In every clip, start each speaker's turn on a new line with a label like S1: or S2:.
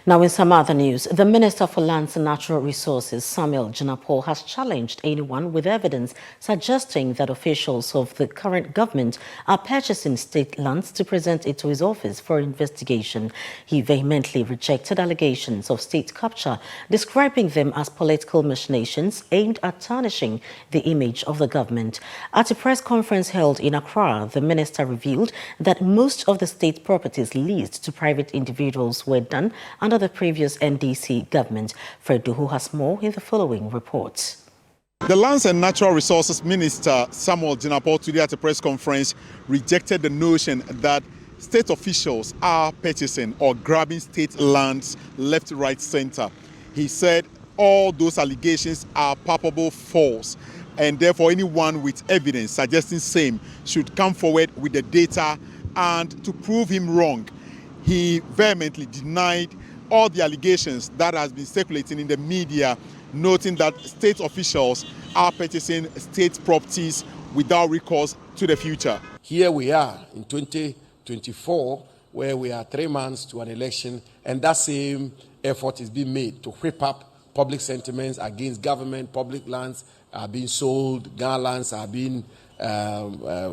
S1: Now, in some other news, the Minister for Lands and Natural Resources, Samuel Jinapor, has challenged anyone with evidence suggesting that officials of the current government are purchasing state lands to present it to his office for investigation. He vehemently rejected allegations of state capture, describing them as political machinations aimed at tarnishing the image of the government. At a press conference held in Accra, the minister revealed that most of the state properties leased to private individuals were done under the previous NDC government. Fred Duhu has more in the following report.
S2: The Lands and Natural Resources Minister, Samuel Jinapor, today at a press conference, rejected the notion that state officials are purchasing or grabbing state lands left, right, center. He said all those allegations are palpable false, and therefore anyone with evidence suggesting same should come forward with the data and to prove him wrong. He vehemently denied all the allegations that has been circulating in the media, noting that state officials are purchasing state properties without recourse to the future.
S3: Here we are in 2024, where we are 3 months to an election, and that same effort is being made to whip up public sentiments against government. Public lands are being sold, Ghana lands are being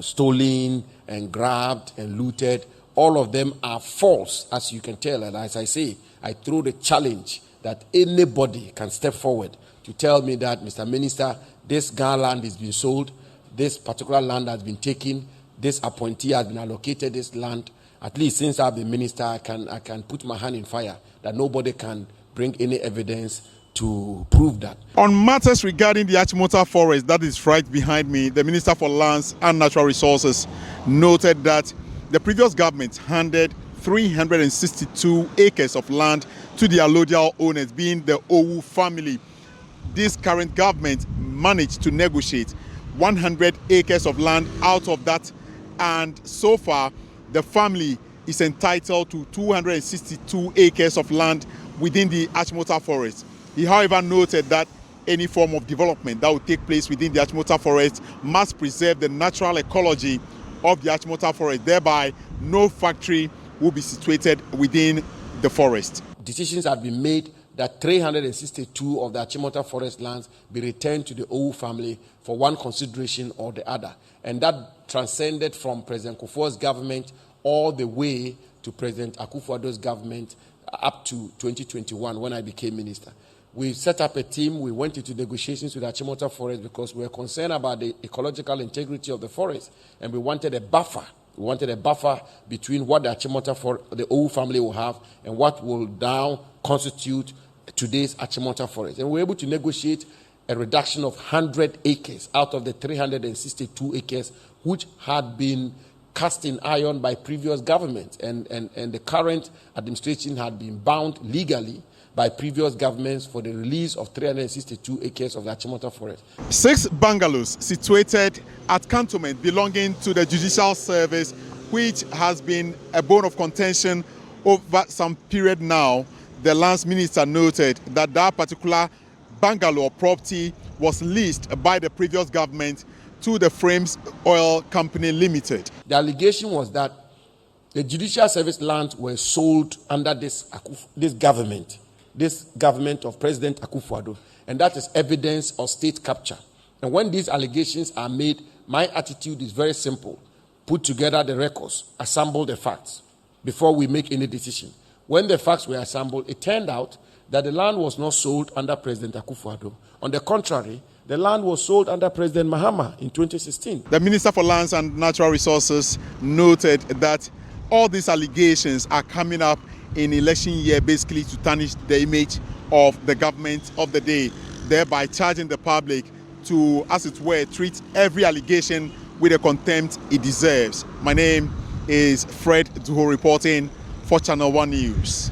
S3: stolen and grabbed and looted. All of them are false, as you can tell. And as I say, I throw the challenge that anybody can step forward to tell me that, Mr. Minister, this Ghana land is being sold, this particular land has been taken, this appointee has been allocated this land. At least since I've been minister, I can put my hand in fire that nobody can bring any evidence to prove that.
S2: On matters regarding the Achimota forest that is right behind me, the Minister for Lands and Natural Resources noted that the previous government handed 362 acres of land to the allodial owners, being the Owu family. This current government managed to negotiate 100 acres of land out of that, and so far the family is entitled to 262 acres of land within the Achimota forest. He, however, noted that any form of development that will take place within the Achimota forest must preserve the natural ecology of the Achimota forest. Thereby, no factory will be situated within the forest.
S3: Decisions have been made that 362 of the Achimota forest lands be returned to the Owu family for one consideration or the other. And that transcended from President Kufuor's government all the way to President Akufo-Addo's government up to 2021 when I became minister. We set up a team. We went into negotiations with Achimota Forest because we were concerned about the ecological integrity of the forest, and we wanted a buffer. We wanted a buffer between what the Achimota the Owu family will have and what will now constitute today's Achimota Forest. And we were able to negotiate a reduction of 100 acres out of the 362 acres which had been cast in iron by previous governments, and the current administration had been bound legally by previous governments for the release of 362 acres of the Achimota forest. 6
S2: bungalows situated at cantonment belonging to the Judicial Service, which has been a bone of contention over some period now. The Lands Minister noted that that particular bungalow property was leased by the previous government to the Frames Oil Company Limited.
S3: The allegation was that the Judicial Service lands were sold under this government of President Akufo-Addo, and that is evidence of state capture. And when these allegations are made, my attitude is very simple. Put together the records, assemble the facts before we make any decision. When the facts were assembled, it turned out that the land was not sold under President Akufo-Addo. On the contrary, the land was sold under President Mahama in 2016.
S2: The Minister for Lands and Natural Resources noted that all these allegations are coming up in election year, basically to tarnish the image of the government of the day, thereby charging the public to, as it were, treat every allegation with the contempt it deserves. My name is Fred Duho, reporting for Channel One News.